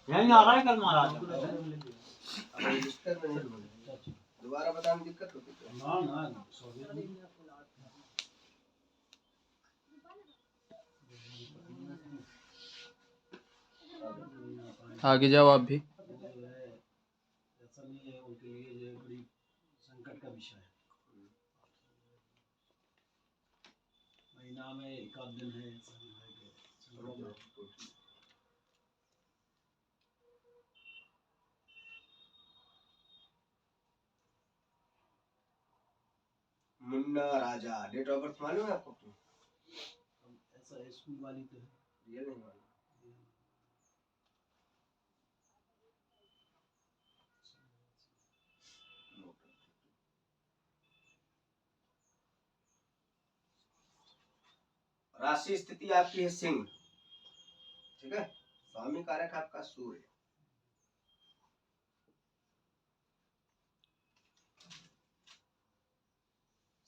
यही आ रहा है कल महाराज अब रजिस्टर में नहीं बोले, दोबारा बताने में दिक्कत होती है। ना ना आगे जाओ आप भी। ऐसा नहीं है, उनके लिए जो बड़ी संकट का विषय है। महीना में एक आध दिन है ऐसा नहीं है कि मुन्ना राजा, डेट ऑफ बर्थ मालूम है आपको? ऐसा स्कूल वाली तो है, ये नहीं मालूम। राशि स्थिति आपकी है सिंह, ठीक है। स्वामी कारक आपका सूर्य।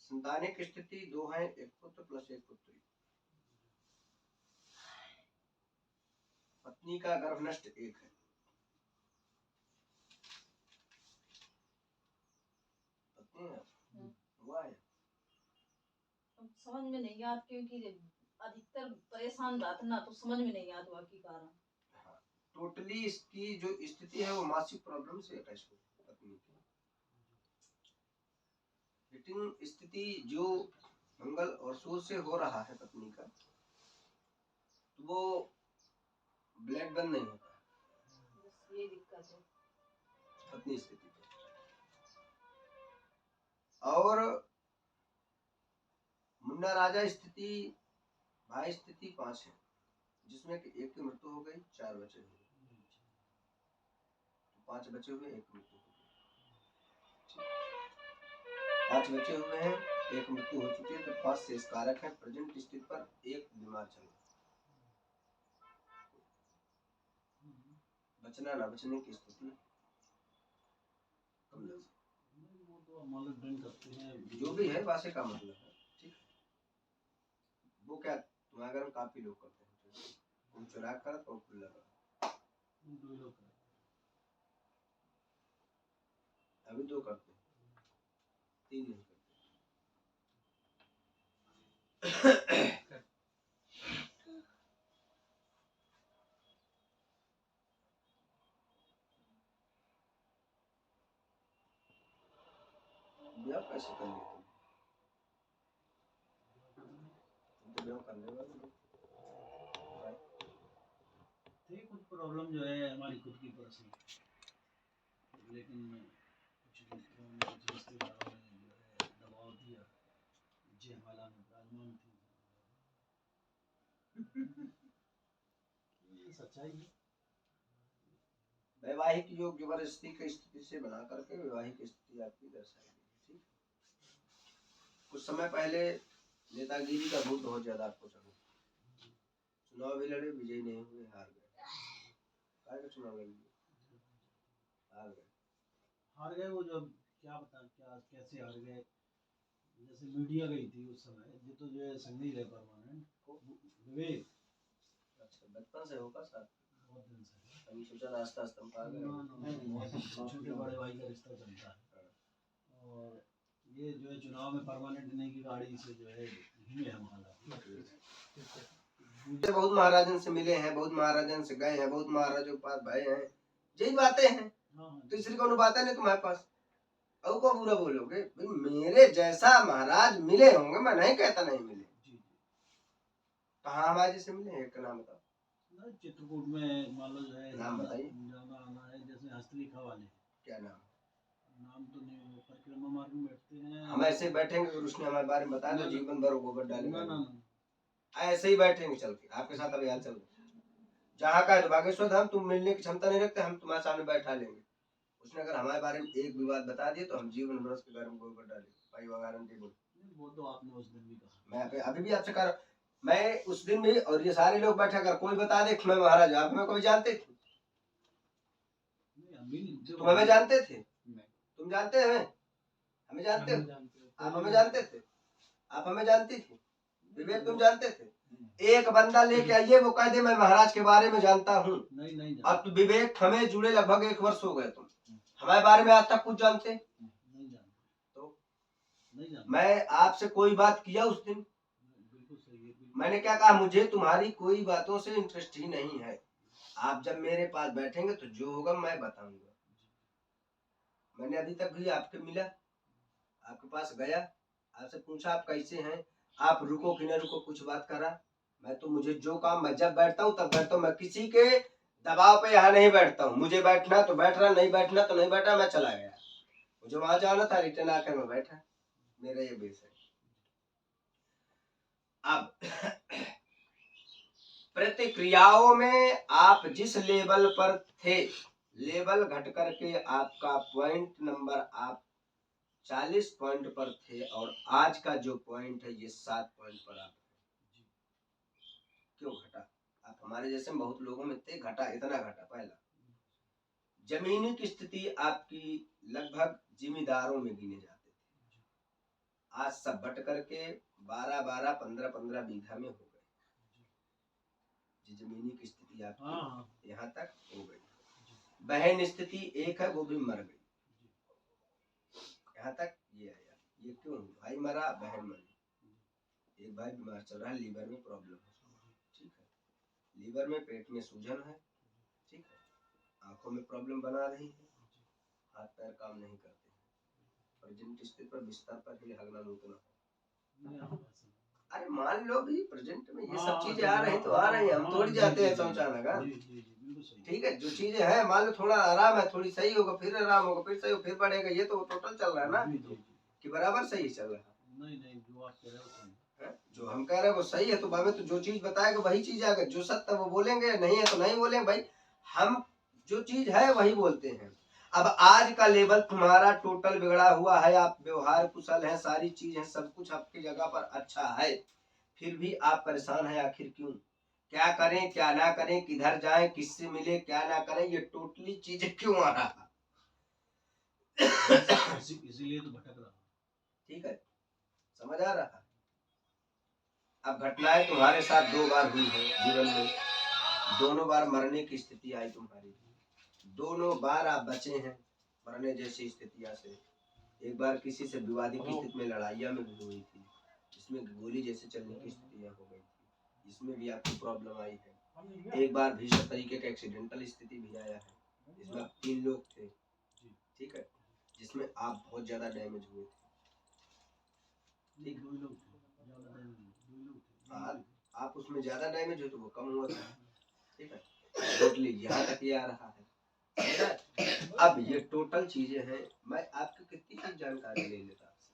संतानिक स्थिति 2 है, एक पुत्र प्लस एक पुत्री। पत्नी का गर्भ नष्ट 1 है। पत्नी है हुआ है, समझ में नहीं याद, क्योंकि अधिकतर परेशान रहते ना, तो समझ में नहीं याद हुआ की कारण। टोटली इसकी जो स्थिति है वो मासिक प्रॉब्लम से अटैच है पत्नी की। हिटिंग स्थिति जो मंगल और सूर्य से हो रहा है पत्नी का, तो वो ब्लड बंद नहीं होता, बस ये दिक्कत है पत्नी स्थिति पे। और मुन्ना राजा स्थिति भाई स्थिति 5 है, जिसमें कि एक की मृत्यु हो गई, 4 बचे हुए, तो 5 बचे हुए, एक मृत्यु हो गई। 5 बचे हुए हैं, एक मृत्यु हो चुकी है, तो 5 शेष कारक है। प्रेजेंट स्थिति पर एक बीमार चल रहा है, बचना ना बचने की स्थिति कम लग सकती। वो तो अमानत ड्रिंक करते हैं, जो भी है वासे का मतलब है, ठीक। वो क्या तुम्हारे घर में काफी लोग करते हैं, तुम चुरा कर तो खुला कर, अभी 2 करते हैं, 3 नहीं करते। ब्याह कैसे कर लेते तो ब्याह करने वाले थे। कुछ प्रॉब्लम जो है हमारी खुद की पर्सनल, लेकिन कुछ रिश्तेदारों ने जो है दबाव दिया, जयमाला में विराजमान थी। ये सच्चाई है। वैवाहिक योग जबरदस्ती की स्थिति से बना करके वैवाहिक स्थिति आपकी दर्शाई गई, ठीक। कुछ समय पहले नेतागिरी का भूत बहुत ज्यादा आपको चढ़ा, चुनाव भी लड़े, विजय नहीं हुए, हार गए। काय का चुनाव लड़े, हार गए। हार गए वो जब क्या बता क्या कैसे हार गए, जैसे मीडिया गई थी उस समय, ये तो जो है संगी रहे परमानेंट विवेक। अच्छा, बचपन से होगा साथ, बहुत दिन से हम सोचा रास्ता स्तंभ आ गए। छोटे बड़े भाई का रिश्ता चलता है। और ये जो है चुनाव में परमानेंट नहीं की गाड़ी से जो है घूमे हम हालात। बहुत महाराजन से मिले हैं, बहुत महाराजन से गए हैं, बहुत महाराजों के पास भय हैं, यही बातें हैं। तीसरी कौन बातें नहीं तुम्हारे पास, और को बुरा बोलोगे। मेरे जैसा महाराज मिले होंगे, मैं नहीं कहता नहीं मिले। कहाँ हमारे से मिले, एक का नाम बताओ। चित्रकूट में मान लो जो है नाम बताइए, जाना आना है, जैसे हस्तलिखा वाले। क्या नाम? नाम तो नहीं, वो परिक्रमा मार्ग में बैठते हैं। हम ऐसे बैठेंगे तो उसने हमारे बारे में बताया तो जीवन भर गोबर डालेगा। ना ऐसे ही बैठेंगे चल के, आपके साथ अभी हाल चल रहा जहाँ का है बागेश्वर धाम, तुम मिलने की क्षमता नहीं रखते, हम तुम्हारे सामने बैठा लेंगे। उसने अगर हमारे बारे में एक भी बात बता दी तो हम जीवन भर उसके बारे में गोबर डालेंगे। भाई वो गारंटी बोल, वो तो आपने उस दिन भी कहा। मैं अभी भी आपसे कर, मैं उस दिन भी, और ये सारे लोग बैठा कर कोई बता दे मैं महाराज, आप हमें कोई जानते थे? तुम हमें जानते थे? तुम जानते हैं हमें जानते हो? आप हमें जानते थे? आप हमें जानती थी? विवेक तुम जानते थे? एक बंदा लेके आइए वो कह दे मैं महाराज के बारे में जानता हूँ। नहीं अब तो विवेक हमें जुड़े लगभग 1 वर्ष हो गए, तुम हमारे बारे में आज तक कुछ जानते? नहीं जानते। तो नहीं जानते। मैं आपसे कोई बात किया उस दिन? बिल्कुल सही है। मैंने क्या कहा, मुझे तुम्हारी कोई बातों से इंटरेस्ट ही नहीं है। आप जब मेरे पास बैठेंगे तो जो होगा मैं बताऊंगा। मैंने अभी तक भी आपके मिला, आपके पास गया, आपसे पूछा आप कैसे हैं, आप रुको कि न रुको, कुछ बात करा? मैं तो मुझे जो काम, मैं जब बैठता हूँ तब बैठता हूँ, मैं किसी के दबाव पे यहाँ नहीं बैठता हूँ। मुझे बैठना तो बैठ रहा, नहीं बैठना तो नहीं बैठा, मैं चला गया। मुझे वहां जाना था, रिटर्न आकर मैं बैठा, मेरा ये बेस है। अब प्रतिक्रियाओं में आप जिस लेवल पर थे, लेवल घट करके आपका पॉइंट नंबर आप 40 पॉइंट पर थे और आज का जो पॉइंट है ये 7 पॉइंट पर आप क्यों घटा? आप हमारे जैसे बहुत लोगों में थे, घटा, इतना घटा। पहला, जमीनी की स्थिति आपकी लगभग जिम्मेदारों में गिने जाते थे, आज सब बट करके 12-12, 15-15 बीघा में हो गए। जमीनी की स्थिति आपकी यहाँ तक हो गई। बहन स्थिति एक है, वो भी मर गई, यहाँ तक ये आया। ये क्यों? भाई मरा, बहन मरी, एक भाई बीमार चल रहा है, लीवर में प्रॉब्लम है, ठीक है, लीवर में, पेट में सूजन है, ठीक है, आंखों में प्रॉब्लम बना रही है, हाथ पैर काम नहीं करते, प्रेजेंट स्थिति पर बिस्तर पर ही हगना मुतना। अरे मान लो भी प्रेजेंट में ये सब चीजें आ रही तो आ रही है, हम थोड़ी जाते हैं शौचालय का, ठीक है। जो चीजें हैं, मान लो थोड़ा आराम है, थोड़ी सही होगा, फिर आराम होगा, फिर सही होगा, फिर बढ़ेगा, ये तो टोटल चल रहा है ना कि बराबर सही चल रहा है? नहीं, जो आप कह रहे हो सही है। जो हम कह रहे हैं वो सही है, तो भावे तो जो चीज बताएगा वही चीज आएगा, जो सत्य है वो बोलेंगे, नहीं है तो नहीं बोलेंगे। भाई हम जो चीज है वही बोलते हैं। अब आज का लेवल तुम्हारा टोटल बिगड़ा हुआ है, आप व्यवहार कुशल हैं, सारी चीज है, सब कुछ आपकी जगह पर अच्छा है, फिर भी आप परेशान हैं। आखिर क्यों? क्या करें क्या ना करें, किधर जाएं, किससे मिले, क्या ना करें, ये टोटली चीजें क्यों आ रहा है? इसीलिए तो भटक रहा। ठीक है, समझ आ रहा है? अब घटनाएं तुम्हारे साथ 2 बार हुई है जीवन में, दोनों बार मरने की स्थिति आई तुम्हारी, दोनों बार आप बचे हैं मरने जैसी स्थितियां से। एक बार किसी से विवादित स्थिति में, लड़ाइया में भी हुई थी, जिसमें गोली जैसे चलने की स्थितियां हो गई थी, इसमें भी आपको प्रॉब्लम आई है। एक बार भीषण तरीके का एक्सीडेंटल स्थिति भी आया है, जिसमें 3 लोग थे, ठीक है, जिसमें आप बहुत ज्यादा डैमेज हुए थे, ठीक। आप उसमें ज्यादा डैमेज हो तो वो कम हुआ था, ठीक है, टोटली यहाँ तक ये आ रहा है। अब ये टोटल चीजें हैं, मैं आपकी कितनी चीज जानकारी ले लेता आपसे।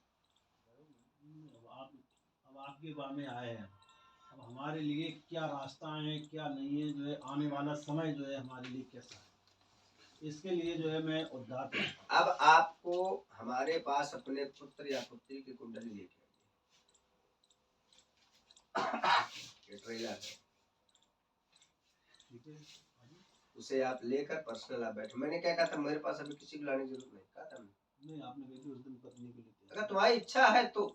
अब आपके बारे में आए हैं, अब हमारे लिए क्या रास्ता है, क्या नहीं है, जो है आने वाला समय जो है हमारे लिए कैसा है, इसके लिए जो है मैं उद्धार। अब आपको हमारे पास अपने पुत्र या पुत्री की कुंडली लेके ये ट्रेलर है, ठीक है, उसे आप लेकर पर्सनल आप बैठे। मैंने क्या कहा था, मेरे पास अभी किसी को लाने की जरूरत नहीं, कहा था नहीं, आपने कही थी उस दिन पत्नी को लेते। अगर तुम्हारी इच्छा है तो,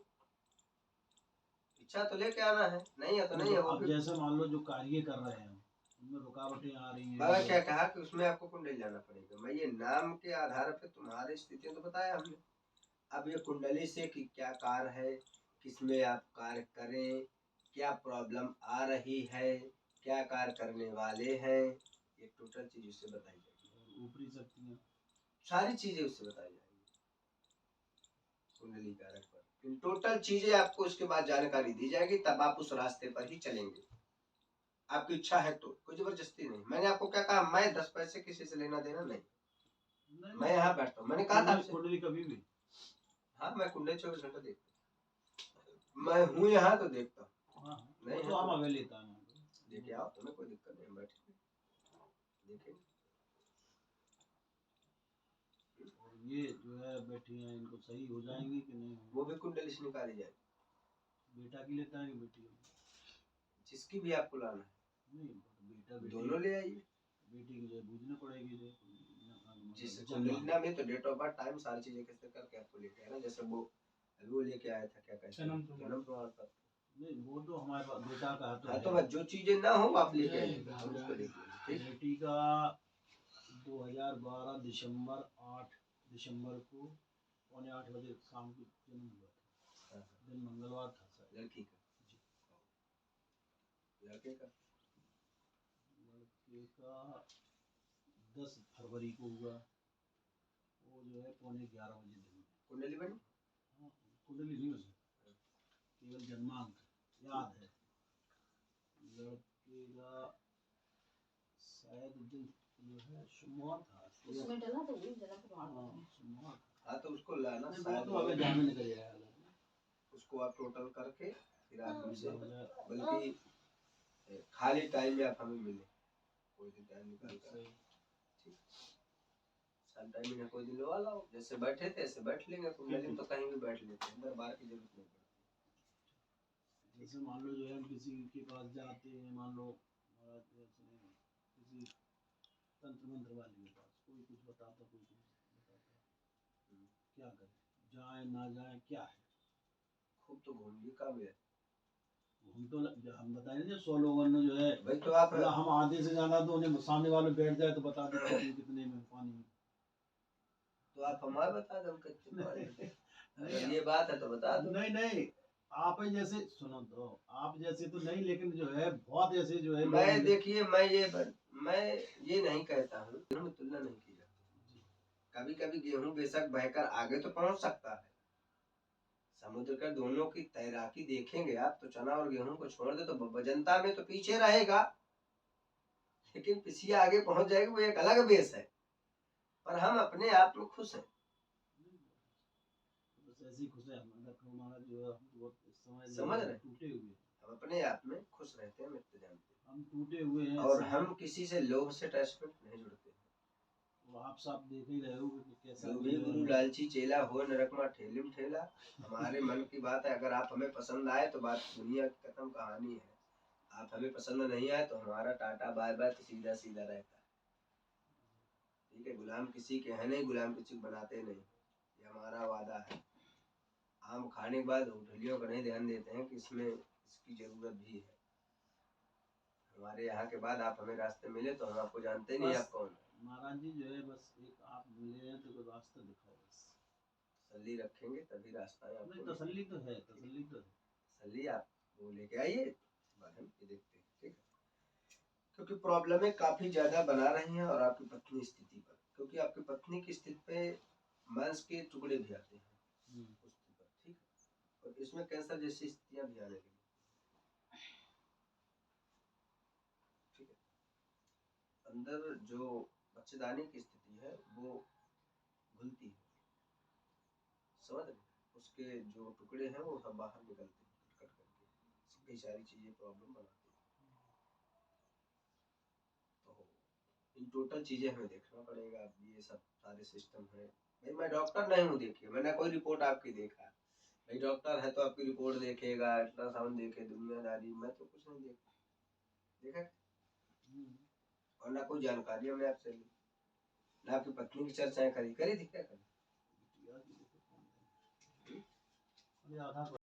इच्छा तो लेके आना है, नहीं है तो नहीं है। वो जैसे मान लो जो कार्य कर रहे हैं उनमें रुकावटें आ रही हैं, बाबा क्या कहा कि उसमें आपको कुंडली लाना पड़ेगा। मैं ये नाम के आधार पे तुम्हारी स्थिति तो बताया हमने, अब ये कुंडली से कि क्या कार्य है, किसमें आप कार्य करें, क्या प्रॉब्लम आ रही है, क्या कार्य करने वाले हैं, ये टोटल चीज उससे बताई जाएगी। ऊपरी शक्तियां, सारी चीजें उससे बताई जाएंगी कुंडली कारक पर। इन टोटल चीजें आपको उसके बाद जानकारी दी जाएगी, तब आप उस रास्ते पर ही चलेंगे। आपकी इच्छा है तो, कोई जबरदस्ती नहीं। मैंने आपको क्या कहा, मैं 10 पैसे किसी से लेना देना नहीं, मैं यहाँ बैठता हूँ। मैंने कहा था कुंडली कभी भी, हाँ मैं कुंडली 24 घंटे देखता, मैं हूँ यहाँ तो देखता हूँ। नहीं तो हम अवे लेता है, लेके आओ, तुम्हें कोई दिक्कत नहीं, बैठे देखें। और ये जो है बेटी हैं, इनको सही हो जाएंगी कि नहीं? वो भी कुंडली से निकाली जाएगी। बेटा की लेता है कि बेटी? जिसकी भी आपको लाना है, नहीं, बेटा बेटी दोनों ले आइए। बेटी की जो बूझना पड़ेगी, जो जिस कुंडली में तो डेट ऑफ बर्थ, टाइम, सारी चीजें कैसे करके आपको लेके आना। जैसे वो अभी वो लेके आया था, क्या कहते हैं, जन्म प्रमाण पत्र, नहीं वो तो हमारे पास बेटा का तो हाँ तो है। बस जो चीजें ना हो आप लेके आइएगा, हम उसको देख लेंगे, ठीक। बेटी का 2012 8 दिसंबर को 7:45 बजे शाम को जन्म हुआ था। हाँ, दिन मंगलवार था सर। लड़की का, लड़के का लड़के का 10 फरवरी को हुआ, वो जो है 11:15 बजे दिन में। कुंडली बनी, हाँ, कुंडली नहीं है, केवल जन्मांक याद है। लड़के का शायद दिन जो है सोमवार था। उसमें डला तो वही जन्म प्रमाण हाँ, पत्र में। सोमवार था। हाँ तो उसको लाना नहीं, वो शायद तो हमें जाने निकल जाएगा। उसको आप टोटल करके फिर आप हमसे, 2000 बल्कि खाली टाइम में आप हमें मिले, कोई दिन टाइम निकाल कर, ठीक। शाम टाइम में कोई दिन लगा लाओ, जैसे बैठे थे ऐसे बैठ लेंगे, कुंडली में तो कहीं भी बैठ लेते हैं, अंदर बाहर की जरूरत नहीं पड़ती। जैसे मान लो जो है हम किसी के पास जाते हैं, मान लो महाराज जैसे किसी तंत्र मंत्र वाले के पास, कोई कुछ बताता, कोई कुछ बताता, क्या करें, जाए ना जाए, क्या है। खूब तो घूमिए, काम है हम तो हम बताएं ना 100 लोगों ने जो है, भाई, तो आप मतलब हम आधे से जाना तो उन्हें सामने वाले बैठ जाए तो बता देते हैं कितने में पानी में। तो आप हमारे बता दो हम कितने पानी में। नहीं, अगर ये बात है तो बता दो। नहीं नहीं, आप जैसे सुनो तो आप जैसे तो नहीं, लेकिन जो है बहुत ऐसे जो है मैं देखिए मैं ये नहीं कहता हूँ, गेहूं में तुलना नहीं की जाती। कभी कभी गेहूं बेशक बहकर आगे तो पहुंच सकता है, समुद्र का दोनों की तैराकी देखेंगे आप तो चना और गेहूं को छोड़ दे तो वजनता में तो पीछे रहेगा, लेकिन पिछिया आगे पहुंच जाएगी, वो एक अलग बेस है। पर हम अपने आप में खुश हैं, बस ऐसे ही खुश है हमारा जो है, हम बहुत इस समय समझ रहे, टूटे हुए हैं। हम अपने आप में खुश रहते हैं, मित्र जानते हैं, हम टूटे हुए हैं और इस हम समय। किसी से लोभ से अटैचमेंट नहीं जुड़ते। वो आप सब देख ही रहे हो कि कैसा जो भी गुरु लालची चेला हो नरक में ठेले में ठेला, हमारे मन की बात है, अगर आप हमें पसंद आए तो बात दुनिया की खत्म कहानी है, आप हमें पसंद नहीं आए तो हमारा टाटा बाय बाय, तो सीधा सीधा रहता है, ठीक है। गुलाम किसी के है नहीं, गुलाम किसी को बनाते नहीं, ये हमारा वादा है। आम खाने के बाद होटलियों का नहीं ध्यान देते हैं कि इसमें इसकी जरूरत भी है। हमारे यहाँ के बाद आप हमें रास्ते मिले तो हम आपको जानते नहीं आप कौन है। महाराज जी जो है बस एक आप मिले हैं तो कोई रास्ता दिखाओ बस। तसल्ली रखेंगे तभी रास्ता है नहीं, आपको, तसल्ली तो है, तसल्ली तो है। तसल्ली आप वो लेके आइए, बाद हम ये देखते हैं, ठीक है। क्योंकि प्रॉब्लमें काफी ज्यादा बना रही हैं, और आपकी पत्नी स्थिति पर, क्योंकि आपकी पत्नी की स्थिति पे मांस के टुकड़े भी आते हैं उस स्थिति पर, ठीक है। और इसमें कैंसर जैसी स्थितियां भी आने लगी, ठीक है। अंदर जो बच्चेदानी की स्थिति है वो घुलती है, समझ रहे, उसके जो टुकड़े हैं वो सब बाहर निकलते हैं, कट कट करके कई सारी चीजें प्रॉब्लम बनाती हैं। तो इन टोटल चीजें हमें देखना पड़ेगा, अब ये सब सारे सिस्टम है। भाई मैं डॉक्टर नहीं हूँ, देखिए मैंने कोई रिपोर्ट आपकी देखा, भाई डॉक्टर है तो आपकी रिपोर्ट देखेगा, अल्ट्रासाउंड देखे, दुनियादारी, मैं तो कुछ नहीं देखा, और ना कोई जानकारी हमने आपसे ली, ना आपकी पत्नी की चर्चाएं करी थी क्या करी? आधा